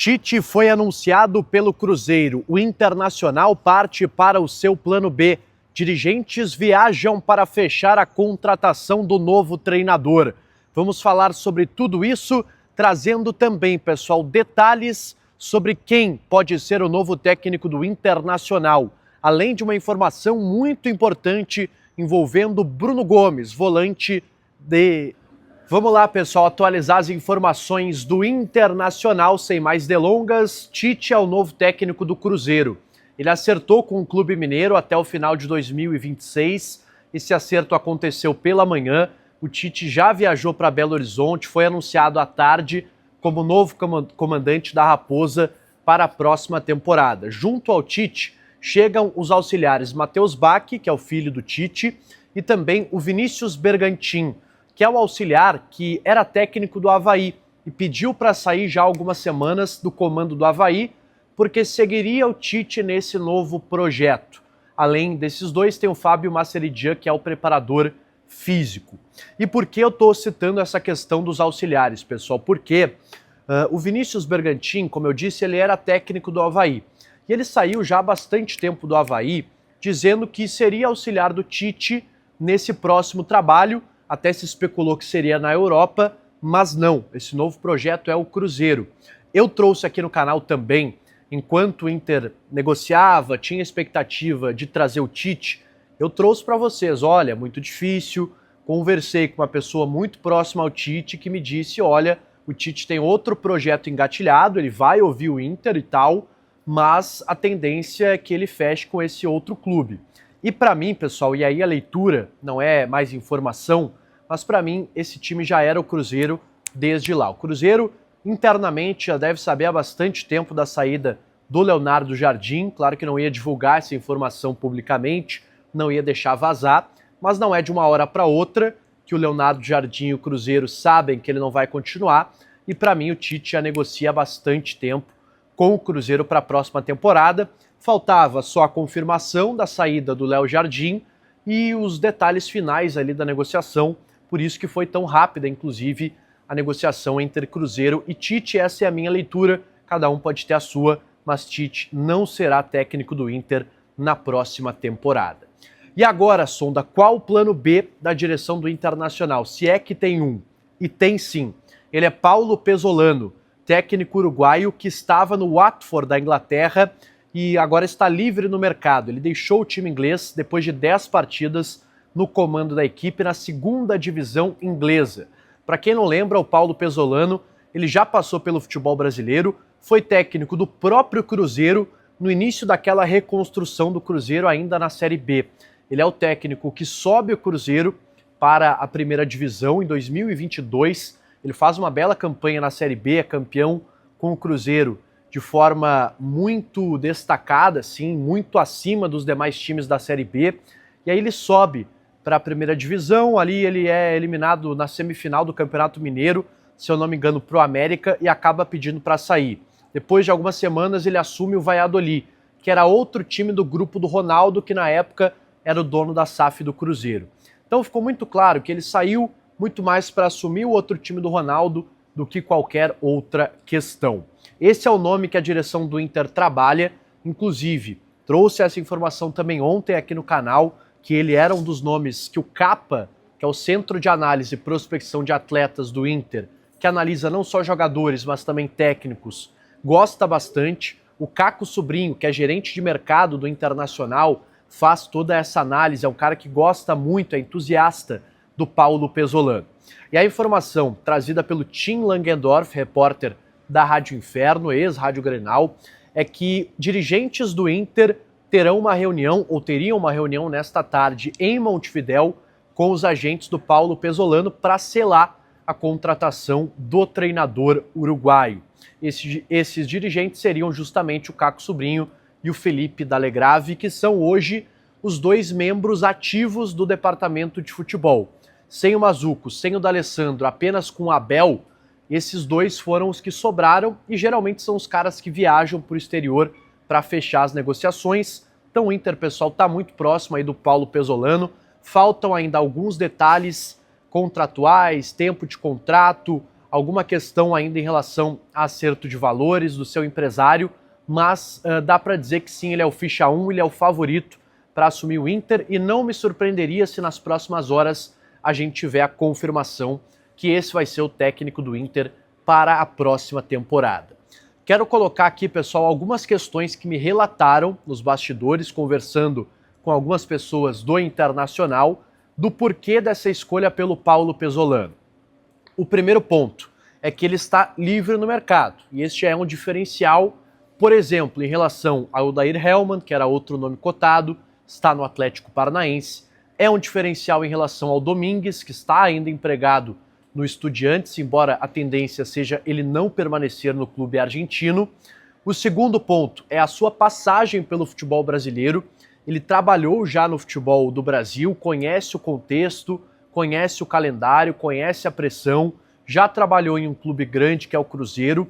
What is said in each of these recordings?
Tite foi anunciado pelo Cruzeiro. O Internacional parte para o seu plano B. Dirigentes viajam para fechar a contratação do novo treinador. Vamos falar sobre tudo isso, trazendo também, pessoal, detalhes sobre quem pode ser o novo técnico do Internacional. Além de uma informação muito importante envolvendo Bruno Gomes, volante de... Vamos lá, pessoal, atualizar as informações do Internacional sem mais delongas. Tite é o novo técnico do Cruzeiro. Ele acertou com o Clube Mineiro até o final de 2026. Esse acerto aconteceu pela manhã. O Tite já viajou para Belo Horizonte, foi anunciado à tarde como novo comandante da Raposa para a próxima temporada. Junto ao Tite, chegam os auxiliares Matheus Bach, que é o filho do Tite, e também o Vinícius Bergantin, que é o auxiliar que era técnico do Avaí e pediu para sair já há algumas semanas do comando do Avaí, porque seguiria o Tite nesse novo projeto. Além desses dois, tem o Fábio Maceridian, que é o preparador físico. E por que eu estou citando essa questão dos auxiliares, pessoal? Porque o Vinícius Bergantin, como eu disse, ele era técnico do Avaí. E ele saiu já há bastante tempo do Avaí, dizendo que seria auxiliar do Tite nesse próximo trabalho. Até se especulou que seria na Europa, mas não. Esse novo projeto é o Cruzeiro. Eu trouxe aqui no canal também, enquanto o Inter negociava, tinha expectativa de trazer o Tite, eu trouxe para vocês, olha, muito difícil. Conversei com uma pessoa muito próxima ao Tite que me disse, olha, o Tite tem outro projeto engatilhado, ele vai ouvir o Inter e tal, mas a tendência é que ele feche com esse outro clube. E para mim, pessoal, e aí a leitura não é mais informação, mas para mim esse time já era o Cruzeiro desde lá. O Cruzeiro internamente já deve saber há bastante tempo da saída do Leonardo Jardim, claro que não ia divulgar essa informação publicamente, não ia deixar vazar, mas não é de uma hora para outra que o Leonardo Jardim e o Cruzeiro sabem que ele não vai continuar, e para mim o Tite já negocia há bastante tempo com o Cruzeiro para a próxima temporada. Faltava só a confirmação da saída do Léo Jardim e os detalhes finais ali da negociação, por isso que foi tão rápida, inclusive, a negociação entre Cruzeiro e Tite. Essa é a minha leitura, cada um pode ter a sua, mas Tite não será técnico do Inter na próxima temporada. E agora, Sonda, qual o plano B da direção do Internacional? Se é que tem um, e tem sim. Ele é Paulo Pesolano, técnico uruguaio que estava no Watford da Inglaterra e agora está livre no mercado. Ele deixou o time inglês depois de 10 partidas no comando da equipe na segunda divisão inglesa. Para quem não lembra, o Paulo Pesolano, ele já passou pelo futebol brasileiro, foi técnico do próprio Cruzeiro no início daquela reconstrução do Cruzeiro ainda na Série B. Ele é o técnico que sobe o Cruzeiro para a primeira divisão em 2022. Ele faz uma bela campanha na Série B, é campeão com o Cruzeiro de forma muito destacada, assim, muito acima dos demais times da Série B. E aí ele sobe para a primeira divisão, ali ele é eliminado na semifinal do Campeonato Mineiro, se eu não me engano, para o América, e acaba pedindo para sair. Depois de algumas semanas ele assume o Valladolid, que era outro time do grupo do Ronaldo, que na época era o dono da SAF do Cruzeiro. Então ficou muito claro que ele saiu muito mais para assumir o outro time do Ronaldo do que qualquer outra questão. Esse é o nome que a direção do Inter trabalha, inclusive trouxe essa informação também ontem aqui no canal, que ele era um dos nomes que o CAPA, que é o Centro de Análise e Prospecção de Atletas do Inter, que analisa não só jogadores, mas também técnicos, gosta bastante. O Caco Sobrinho, que é gerente de mercado do Internacional, faz toda essa análise, é um cara que gosta muito, é entusiasta do Paulo Pesolano. E a informação trazida pelo Tim Langendorf, repórter da Rádio Inferno, ex-Rádio Grenal, é que dirigentes do Inter terão uma reunião, ou teriam uma reunião nesta tarde em Montevidéu com os agentes do Paulo Pesolano para selar a contratação do treinador uruguaio. Esses dirigentes seriam justamente o Caco Sobrinho e o Felipe Dalegrave, que são hoje os dois membros ativos do departamento de futebol. Sem o Mazuco, sem o D'Alessandro, apenas com o Abel, esses dois foram os que sobraram e geralmente são os caras que viajam para o exterior para fechar as negociações. Então o Inter, pessoal, está muito próximo aí do Paulo Pesolano. Faltam ainda alguns detalhes contratuais, tempo de contrato, alguma questão ainda em relação a acerto de valores do seu empresário, mas dá para dizer que sim, ele é o ficha 1, ele é o favorito para assumir o Inter, e não me surpreenderia se nas próximas horas a gente tiver a confirmação que esse vai ser o técnico do Inter para a próxima temporada. Quero colocar aqui, pessoal, algumas questões que me relataram nos bastidores, conversando com algumas pessoas do Internacional, do porquê dessa escolha pelo Paulo Pesolano. O primeiro ponto é que ele está livre no mercado, e este é um diferencial, por exemplo, em relação ao Odair Hellmann, que era outro nome cotado, está no Atlético Paranaense, é um diferencial em relação ao Domingues, que está ainda empregado no Estudiantes, embora a tendência seja ele não permanecer no clube argentino. O segundo ponto é a sua passagem pelo futebol brasileiro. Ele trabalhou já no futebol do Brasil, conhece o contexto, conhece o calendário, conhece a pressão, já trabalhou em um clube grande que é o Cruzeiro.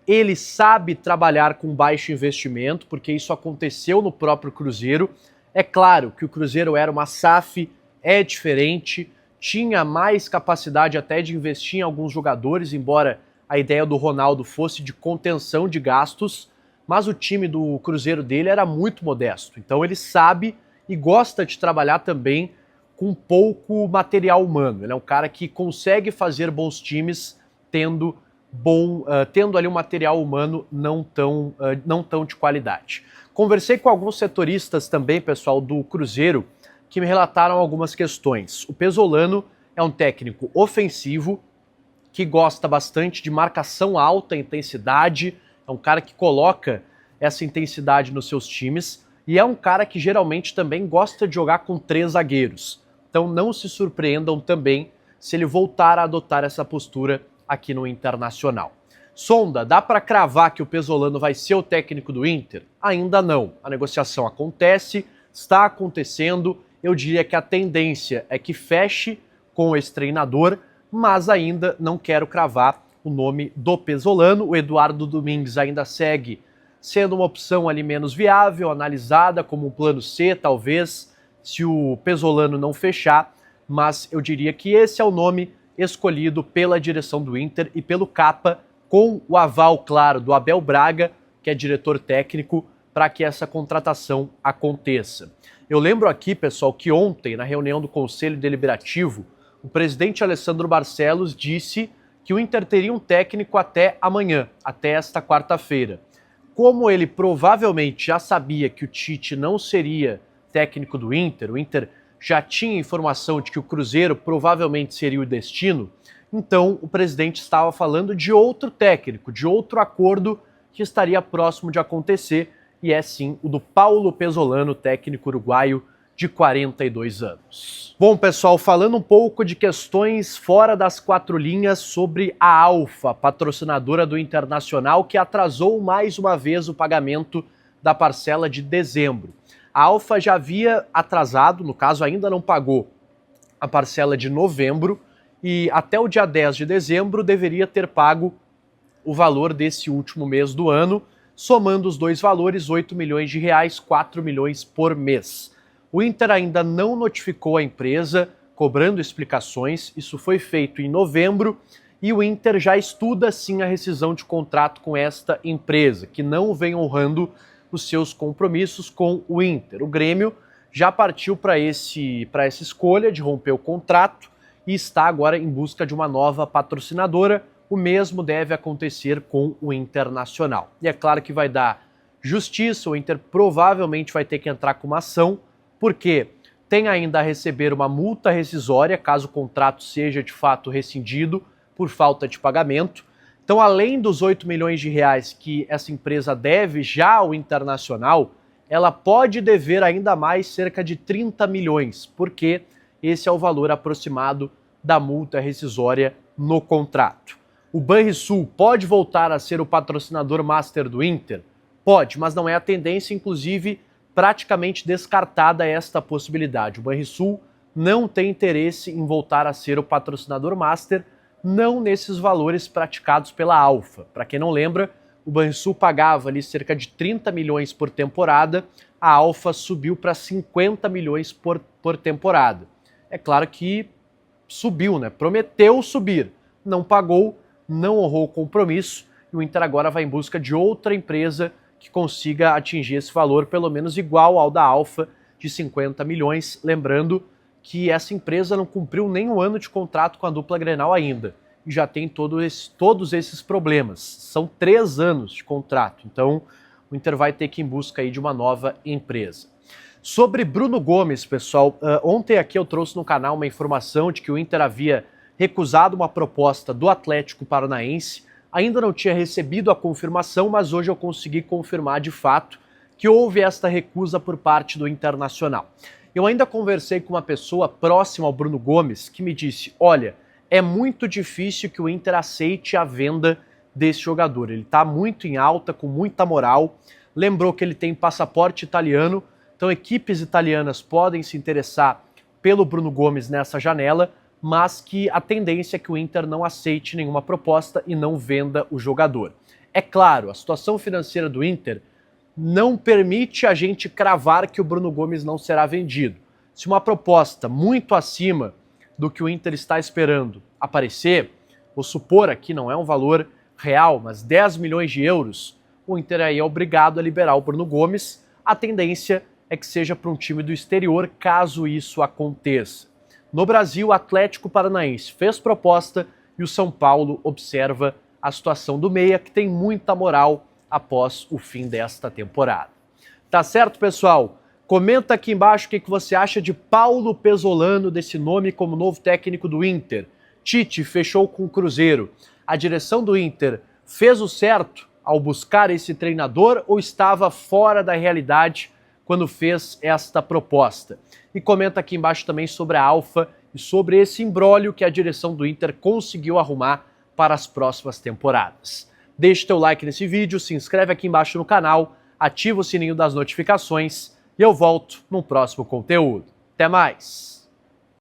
Ele sabe trabalhar com baixo investimento, porque isso aconteceu no próprio Cruzeiro. É claro que o Cruzeiro era uma SAF, é diferente, tinha mais capacidade até de investir em alguns jogadores, embora a ideia do Ronaldo fosse de contenção de gastos, mas o time do Cruzeiro dele era muito modesto. Então ele sabe e gosta de trabalhar também com pouco material humano. Ele é um cara que consegue fazer bons times tendo ali um material humano não tão de qualidade. Conversei com alguns setoristas também, pessoal, do Cruzeiro, que me relataram algumas questões. O Pesolano é um técnico ofensivo, que gosta bastante de marcação alta, intensidade, é um cara que coloca essa intensidade nos seus times, e é um cara que geralmente também gosta de jogar com 3 zagueiros. Então não se surpreendam também se ele voltar a adotar essa postura aqui no Internacional. Sonda, dá para cravar que o Pesolano vai ser o técnico do Inter? Ainda não. A negociação acontece, está acontecendo. Eu diria que a tendência é que feche com esse treinador, mas ainda não quero cravar o nome do Pesolano. O Eduardo Domingues ainda segue sendo uma opção ali menos viável, analisada como um plano C, talvez, se o Pesolano não fechar, mas eu diria que esse é o nome escolhido pela direção do Inter e pelo Capa, com o aval, claro, do Abel Braga, que é diretor técnico, para que essa contratação aconteça. Eu lembro aqui, pessoal, que ontem, na reunião do Conselho Deliberativo, o presidente Alessandro Barcelos disse que o Inter teria um técnico até amanhã, até esta quarta-feira. Como ele provavelmente já sabia que o Tite não seria técnico do Inter, o Inter já tinha informação de que o Cruzeiro provavelmente seria o destino, então o presidente estava falando de outro técnico, de outro acordo que estaria próximo de acontecer, e é sim o do Paulo Pesolano, técnico uruguaio de 42 anos. Bom, pessoal, falando um pouco de questões fora das 4 linhas sobre a Alfa, patrocinadora do Internacional, que atrasou mais uma vez o pagamento da parcela de dezembro. A Alfa já havia atrasado, no caso ainda não pagou a parcela de novembro, e até o dia 10 de dezembro deveria ter pago o valor desse último mês do ano, somando os dois valores, 8 milhões de reais, 4 milhões por mês. O Inter ainda não notificou a empresa, cobrando explicações, isso foi feito em novembro, e o Inter já estuda sim a rescisão de contrato com esta empresa, que não vem honrando os seus compromissos com o Inter. O Grêmio já partiu para essa escolha de romper o contrato e está agora em busca de uma nova patrocinadora. O mesmo deve acontecer com o Internacional. E é claro que vai dar justiça, o Inter provavelmente vai ter que entrar com uma ação, porque tem ainda a receber uma multa rescisória, caso o contrato seja de fato rescindido por falta de pagamento. Então, além dos 8 milhões de reais que essa empresa deve já ao Internacional, ela pode dever ainda mais cerca de 30 milhões, porque esse é o valor aproximado da multa rescisória no contrato. O Banrisul pode voltar a ser o patrocinador master do Inter? Pode, mas não é a tendência, inclusive praticamente descartada esta possibilidade. O Banrisul não tem interesse em voltar a ser o patrocinador master, não nesses valores praticados pela Alfa. Para quem não lembra, o Banrisul pagava ali cerca de 30 milhões por temporada, a Alfa subiu para 50 milhões por temporada. É claro que subiu, né? Prometeu subir, não pagou, não honrou o compromisso e o Inter agora vai em busca de outra empresa que consiga atingir esse valor pelo menos igual ao da Alfa, de 50 milhões. Lembrando que essa empresa não cumpriu nem um ano de contrato com a dupla Grenal ainda e já tem todos esses problemas. São 3 anos de contrato, então o Inter vai ter que ir em busca aí de uma nova empresa. Sobre Bruno Gomes, pessoal, ontem aqui eu trouxe no canal uma informação de que o Inter havia recusado uma proposta do Atlético Paranaense. Ainda não tinha recebido a confirmação, mas hoje eu consegui confirmar de fato que houve esta recusa por parte do Internacional. Eu ainda conversei com uma pessoa próxima ao Bruno Gomes que me disse, olha, é muito difícil que o Inter aceite a venda desse jogador. Ele está muito em alta, com muita moral. Lembrou que ele tem passaporte italiano, então equipes italianas podem se interessar pelo Bruno Gomes nessa janela, mas que a tendência é que o Inter não aceite nenhuma proposta e não venda o jogador. É claro, a situação financeira do Inter não permite a gente cravar que o Bruno Gomes não será vendido. Se uma proposta muito acima do que o Inter está esperando aparecer, vou supor aqui, não é um valor real, mas 10 milhões de euros, o Inter aí é obrigado a liberar o Bruno Gomes. A tendência é que seja para um time do exterior, caso isso aconteça. No Brasil, o Atlético Paranaense fez proposta e o São Paulo observa a situação do meia, que tem muita moral após o fim desta temporada. Tá certo, pessoal? Comenta aqui embaixo o que você acha de Paulo Pesolano, desse nome como novo técnico do Inter. Tite fechou com o Cruzeiro. A direção do Inter fez o certo ao buscar esse treinador ou estava fora da realidade quando fez esta proposta? E comenta aqui embaixo também sobre a Alfa e sobre esse imbróglio que a direção do Inter conseguiu arrumar para as próximas temporadas. Deixe teu like nesse vídeo, se inscreve aqui embaixo no canal, ativa o sininho das notificações e eu volto no próximo conteúdo. Até mais!